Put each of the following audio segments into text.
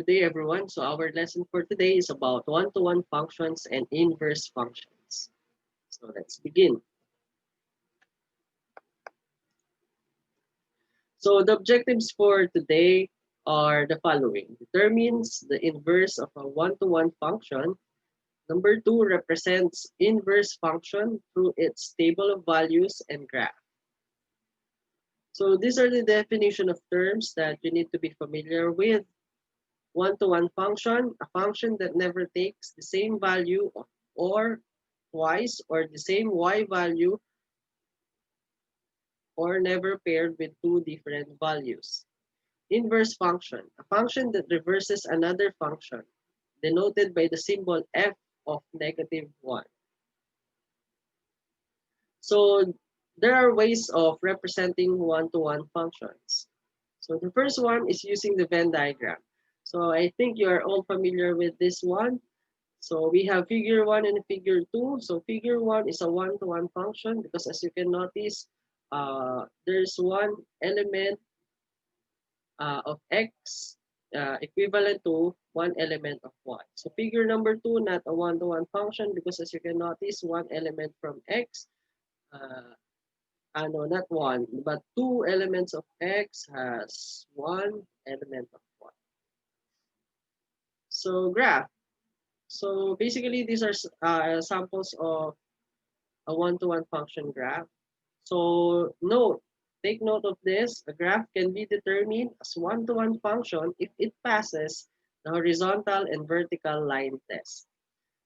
day, everyone. So our lesson for today is about one-to-one functions and inverse functions. So let's begin. So the objectives for today are the following. Determines the inverse of a one-to-one function. Number two represents inverse function through its table of values and graph. So these are the definition of terms that you need to be familiar with. One-to-one function, a function that never takes the same value or twice or the same y value or never paired with two different values. Inverse function, a function that reverses another function, denoted by the symbol f of -1. So there are ways of representing one-to-one functions. So the first one is using the Venn diagram. So I think you are all familiar with this one. So we have figure 1 and figure 2. So figure 1 is a one-to-one function because as you can notice, there's one element of x equivalent to one element of y. So figure number 2, not a one-to-one function because as you can notice, one element from x, no, not one, but two elements of x has one element of y. So graph. So basically, these are samples of a one-to-one function graph. So take note of this. A graph can be determined as one-to-one function if it passes the horizontal and vertical line test.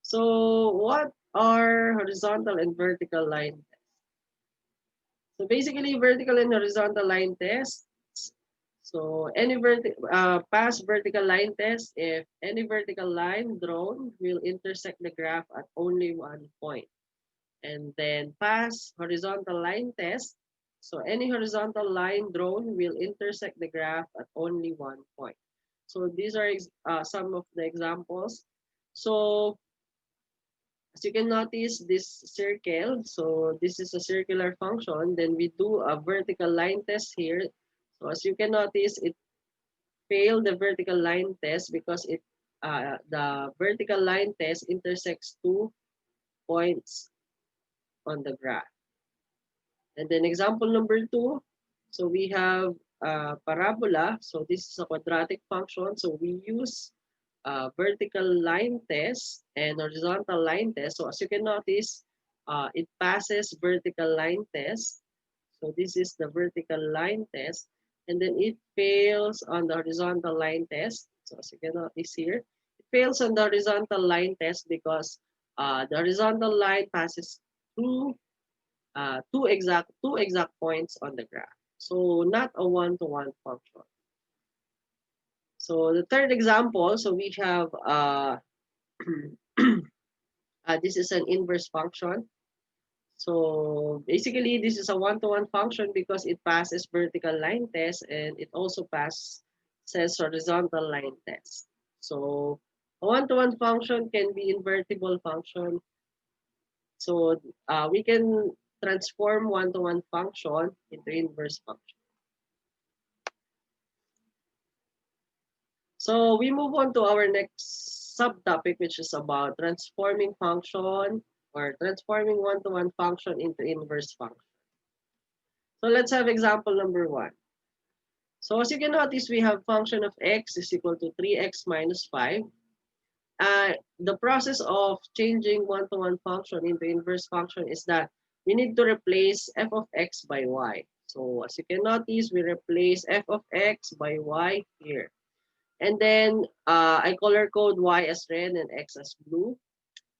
So what are horizontal and vertical line tests? So basically, vertical and horizontal line tests. So any pass vertical line test if any vertical line drawn will intersect the graph at only one point. And then pass horizontal line test. So any horizontal line drawn will intersect the graph at only one point. So these are some of the examples. So as you can notice this circle, so this is a circular function. Then we do a vertical line test here. So as you can notice, it failed the vertical line test because the vertical line test intersects two points on the graph. And then example number 2, so we have parabola. So this is a quadratic function. So we use vertical line test and horizontal line test. So as you can notice, it passes vertical line test. So this is the vertical line test. And then it fails on the horizontal line test. So as you can notice here, it fails on the horizontal line test because the horizontal line passes through two exact points on the graph. So not a one-to-one function. So the third example, so we have this is an inverse function. So basically, this is a one-to-one function because it passes vertical line test and it also passes horizontal line test. So a one-to-one function can be invertible function. So we can transform one-to-one function into inverse function. So we move on to our next subtopic, which is about transforming function or transforming one-to-one function into inverse function. So let's have example number 1. So as you can notice, we have function of x is equal to 3x minus 5. The process of changing one-to-one function into inverse function is that we need to replace f of x by y. So as you can notice, we replace f of x by y here. And then I color code y as red and x as blue.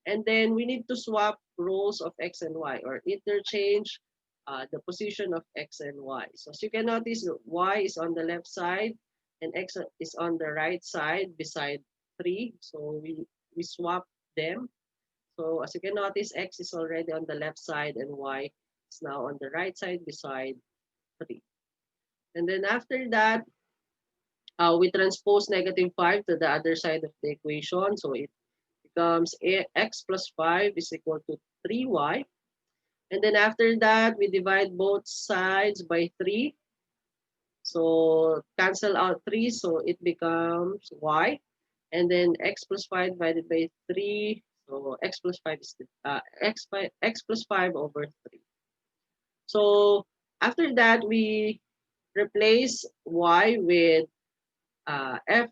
And then we need to swap rows of x and y or interchange the position of x and y. So as you can notice, y is on the left side and x is on the right side beside 3. So we swap them. So as you can notice, x is already on the left side and y is now on the right side beside 3. And then after that, we transpose -5 to the other side of the equation. So it becomes x plus 5 is equal to 3y. And then after that, we divide both sides by 3. So cancel out 3, so it becomes y. And then x plus 5 divided by 3. So x plus 5 is x plus 5 over 3. So after that, we replace y with f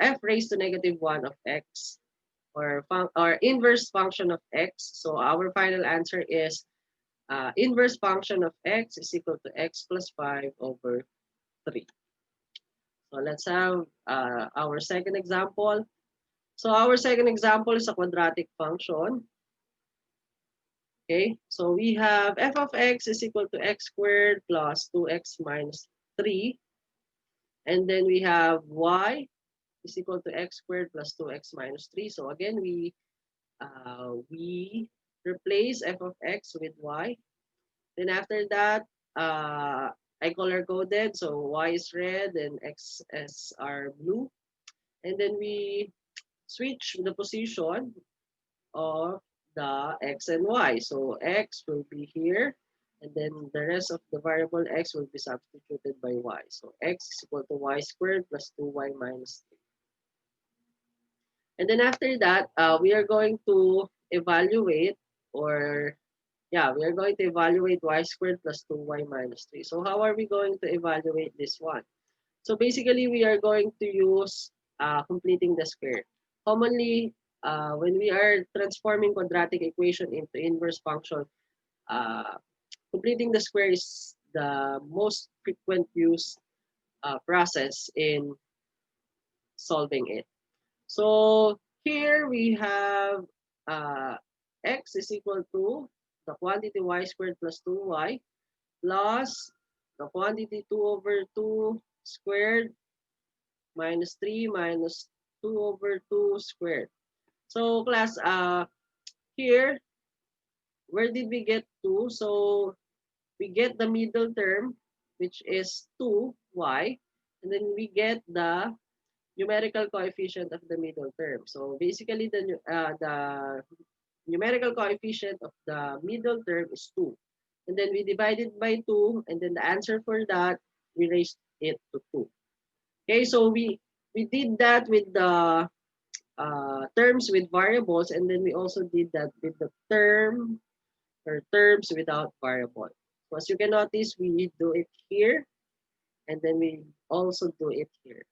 f raised to negative 1 of x, or inverse function of x. So our final answer is inverse function of x is equal to x plus 5 over 3. So let's have our second example. So our second example is a quadratic function. Okay, so we have f of x is equal to x squared plus 2x minus 3. And then we have y is equal to x squared plus 2x minus 3. So again, we replace f of x with y. Then after that, I color coded. So y is red and x are blue. And then we switch the position of the x and y. So x will be here, and then the rest of the variable x will be substituted by y. So x is equal to y squared plus 2y minus 3. And then after that, we are going to evaluate, or yeah, we are going to evaluate y squared plus 2y minus 3. So how are we going to evaluate this one? So basically, we are going to use completing the square. Commonly, when we are transforming quadratic equation into inverse function, uh, completing the square is the most frequent use process in solving it. So here we have uh, x is equal to the quantity y squared plus 2y plus the quantity 2 over 2 squared minus 3 minus 2 over 2 squared. So class, here, where did we get 2? So we get the middle term, which is 2y, and then we get the numerical coefficient of the middle term. So basically, the numerical coefficient of the middle term is 2. And then we divide it by 2, and then the answer for that, we raised it to 2. Okay, so we did that with the terms with variables, and then we also did that with the terms without variable. So as you can notice, we do it here, and then we also do it here.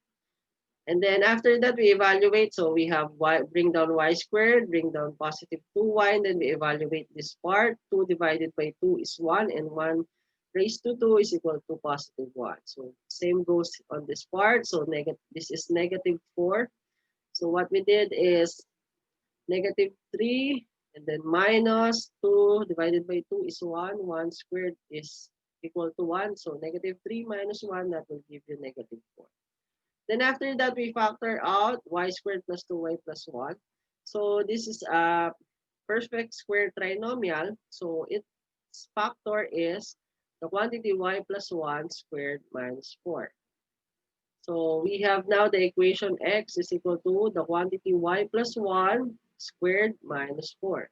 And then after that, we evaluate. So we have y, bring down y squared, bring down positive 2y, and then we evaluate this part. 2 divided by 2 is 1, and 1 raised to 2 is equal to positive 1. So same goes on this part. So this is negative 4. So what we did is negative 3, and then minus 2 divided by 2 is 1. 1 squared is equal to 1. So negative 3 minus 1, that will give you negative 4. Then after that, we factor out y squared plus 2y plus 1. So this is a perfect square trinomial. So its factor is the quantity y plus 1 squared minus 4. So we have now the equation x is equal to the quantity y plus 1 squared minus 4.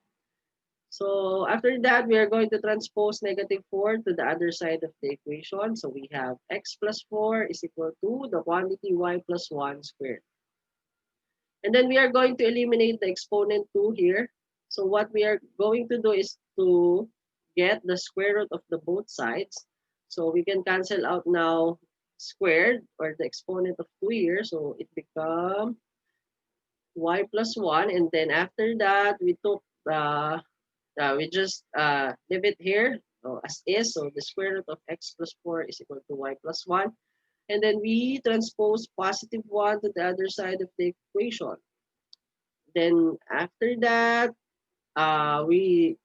So after that, we are going to transpose negative 4 to the other side of the equation. So we have x plus 4 is equal to the quantity y plus 1 squared. And then we are going to eliminate the exponent 2 here. So what we are going to do is to get the square root of the both sides. So we can cancel out now squared, or the exponent of 2 here. So it becomes y plus 1. And then after that, we took the we just leave it here as is. So the square root of x plus 4 is equal to y plus 1. And then we transpose positive 1 to the other side of the equation. Then after that, we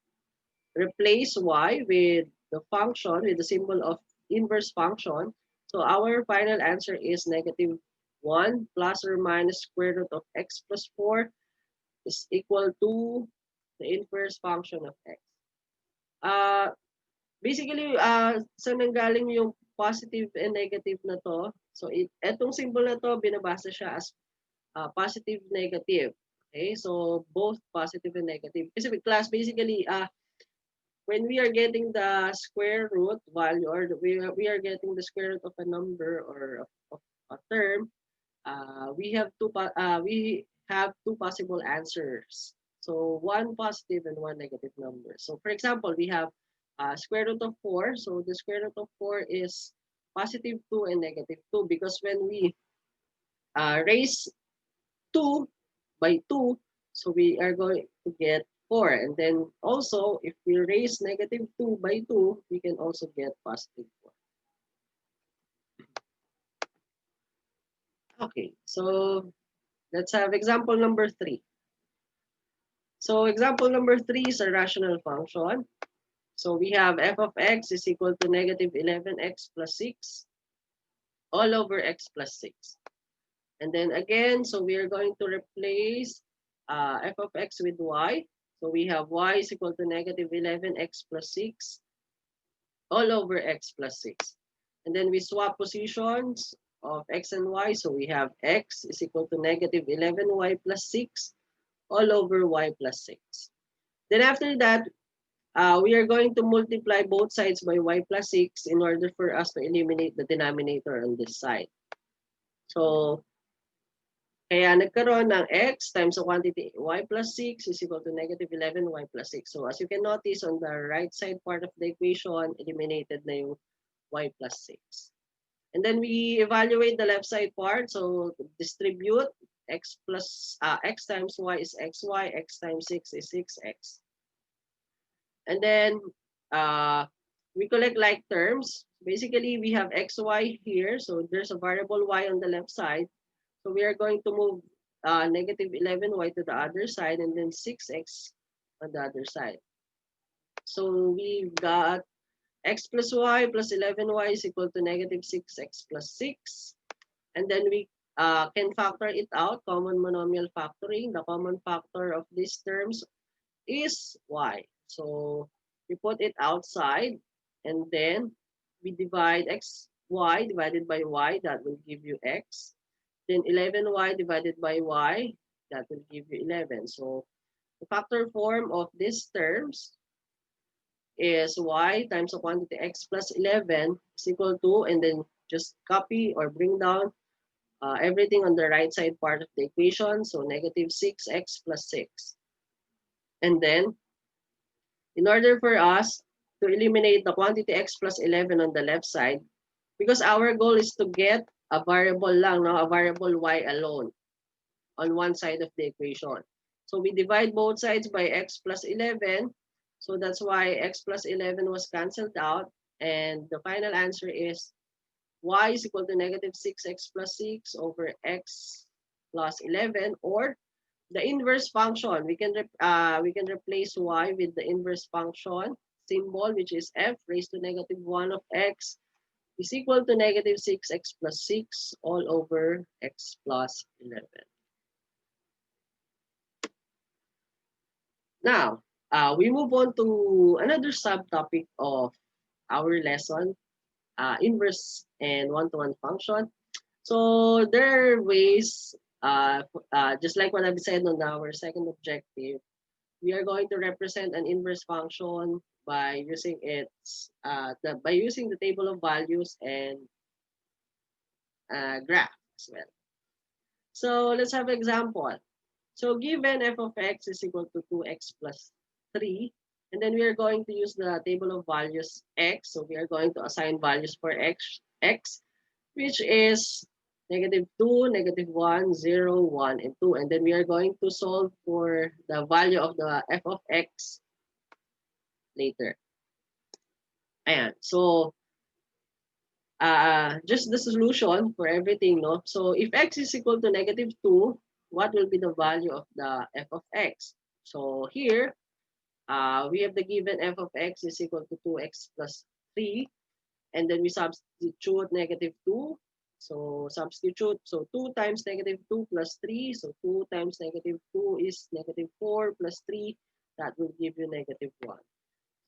replace y with the function, with the symbol of inverse function. So our final answer is negative 1 plus or minus square root of x plus 4 is equal to the inverse function of x. Basically, saan nanggaling yung positive and negative na to? So, etong symbol na to, binabasa siya as positive, negative. Okay, so both positive and negative. Kasi with class, basically, when we are getting the square root value, or we are getting the square root of a number or of a term, we have two possible answers. So one positive and one negative number. So for example, we have square root of 4. So the square root of 4 is positive 2 and negative 2, because when we raise 2 by 2, so we are going to get 4. And then also, if we raise negative 2 by 2, we can also get positive 4. Okay, so let's have example number 3. So example number 3 is a rational function. So we have f of x is equal to negative 11x plus 6 all over x plus 6. And then again, so we are going to replace f of x with y. So we have y is equal to negative 11x plus 6 all over x plus 6. And then we swap positions of x and y. So we have x is equal to negative 11y plus 6 all over y plus 6. Then after that, we are going to multiply both sides by y plus 6 in order for us to eliminate the denominator on this side. So, kaya nagkaroon ng x times the quantity y plus 6 is equal to negative 11y plus 6. So, as you can notice on the right side part of the equation, eliminated na yung y plus 6. And then we evaluate the left side part. So, distribute x times y is xy, x times 6 is 6x. And then we collect like terms. Basically, we have xy here. So there's a variable y on the left side. So we are going to move negative 11y to the other side and then 6x on the other side. So we've got x plus y plus 11y is equal to negative 6x plus 6. And then we can factor it out, common monomial factoring. The common factor of these terms is y. So we put it outside and then we divide xy divided by y, that will give you x. Then 11y divided by y, that will give you 11. So the factor form of these terms is y times the quantity x plus 11 is equal to, and then just copy or bring down everything on the right side part of the equation. So negative 6x plus 6. And then in order for us to eliminate the quantity x plus 11 on the left side, because our goal is to get a variable lang, no? A variable y alone on one side of the equation. So we divide both sides by x plus 11. So that's why x plus 11 was canceled out. And the final answer is y is equal to negative 6x plus 6 over x plus 11, or the inverse function. We can replace y with the inverse function symbol, which is f raised to negative 1 of x is equal to negative 6x plus 6 all over x plus 11. Now, we move on to another subtopic of our lesson, inverse and one-to-one function. So there are ways, just like what I've said on our second objective, we are going to represent an inverse function by using the table of values and graph as well. So let's have an example. So given f of x is equal to 2x plus 3, and then we are going to use the table of values x. So we are going to assign values for x, which is negative 2, negative 1, 0, 1, and 2. And then we are going to solve for the value of the f of x later. And so just the solution for everything, no? So if x is equal to negative 2, what will be the value of the f of x? So here, we have the given f of x is equal to 2x plus 3. And then we substitute negative 2. So substitute, so 2 times negative 2 plus 3. So 2 times negative 2 is negative 4 plus 3. That will give you negative 1.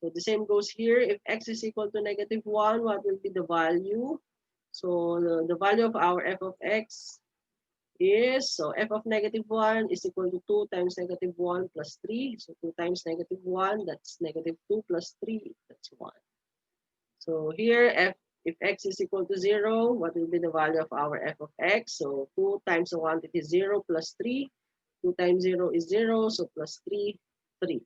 So the same goes here. If x is equal to negative 1, what will be the value? So the value of our f of x is, so f of negative 1 is equal to 2 times negative 1 plus 3. So 2 times negative 1, that's negative 2 plus 3, that's 1. So here, if x is equal to 0, what will be the value of our f of x? So 2 times the quantity 0 plus 3. 2 times 0 is 0, so plus 3, 3.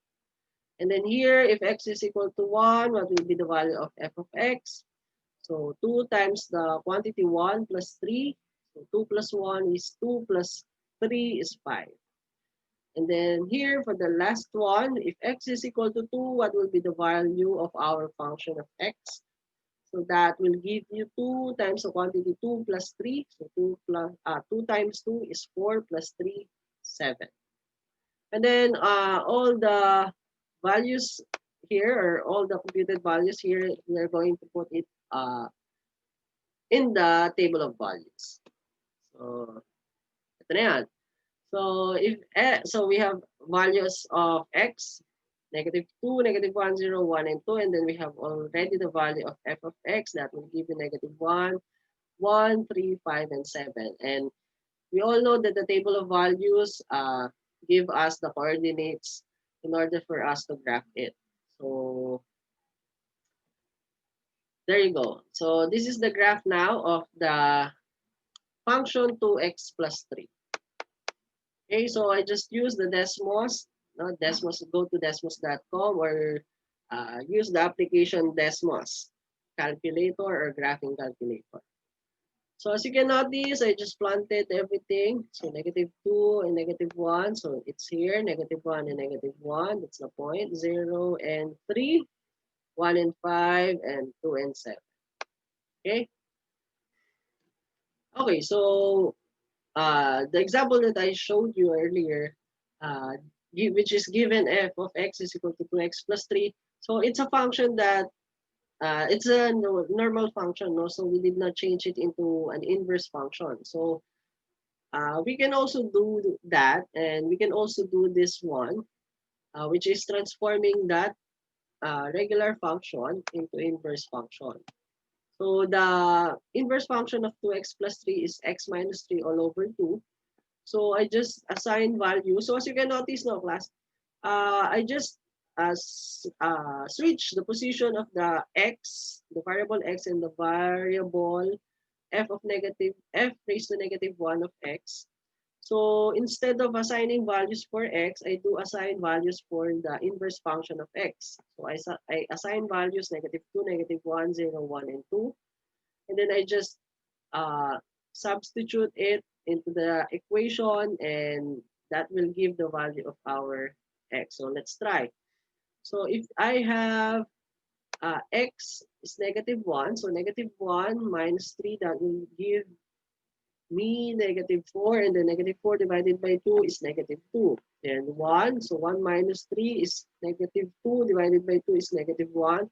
And then here, if x is equal to 1, what will be the value of f of x? So 2 times the quantity 1 plus 3. So 2 plus 1 is 2 plus 3 is 5. And then here for the last one, if x is equal to 2, what will be the value of our function of x? So that will give you 2 times the quantity 2 plus 3. So 2 times 2 is 4 plus 3, 7. And then all the values here, or all the computed values here, we are going to put it in the table of values. So ito na yan. So we have values of x, negative 2, negative 1, 0, 1, and 2. And then we have already the value of f of x that will give you negative 1, 1, 3, 5, and 7. And we all know that the table of values give us the coordinates in order for us to graph it. So there you go. So this is the graph now of the function 2x plus 3. Okay, so I just use the Desmos. No, Desmos, go to desmos.com or use the application Desmos calculator or graphing calculator. So as you can notice, I just planted everything. So negative 2 and negative 1. So it's here, negative 1 and negative 1. That's the point. 0 and 3, 1 and 5, and 2 and 7. Okay? Okay, so the example that I showed you earlier, which is given f of x is equal to 2x plus 3. So it's a function that it's a normal function, no? So we did not change it into an inverse function. So we can also do that, and we can also do this one, which is transforming that regular function into inverse function. So the inverse function of 2x plus 3 is x minus 3 all over 2. So I just assign value. So as you can notice now, class, I just switch the position of the x, the variable x, and the variable f of negative f raised to negative 1 of x. So instead of assigning values for x, I do assign values for the inverse function of x. So I assign values negative 2, negative 1, 0, 1, and 2. And then I just uh, substitute it into the equation, and that will give the value of our x. So let's try. So if I have x is negative 1, so negative 1 minus 3, that will give me negative 4, and then negative 4 divided by 2 is negative 2. Then 1, so 1 minus 3 is negative 2 divided by 2 is negative 1.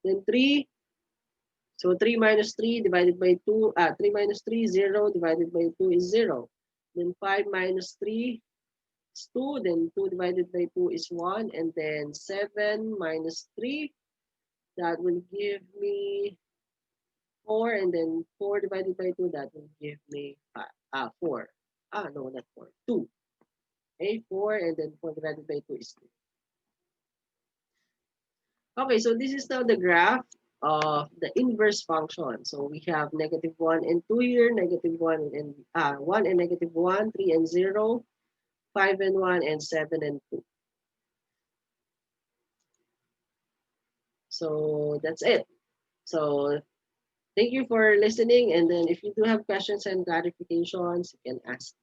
Then 3, so 3 minus 3 divided by 2, 3 minus 3, 0 divided by 2 is 0. Then 5 minus 3 is 2, then 2 divided by 2 is 1, and then 7 minus 3, that will give me 4, and then 4 divided by 2, that will give me 4. No, not 4, 2. Okay, 4, and then 4 divided by 2 is 2. Okay, so this is now the graph of the inverse function. So we have negative 1 and 2 here, negative 1 and 1 and negative 1, 3 and 0, 5 and 1, and 7 and 2. So that's it. So thank you for listening. And then if you do have questions and clarifications, you can ask.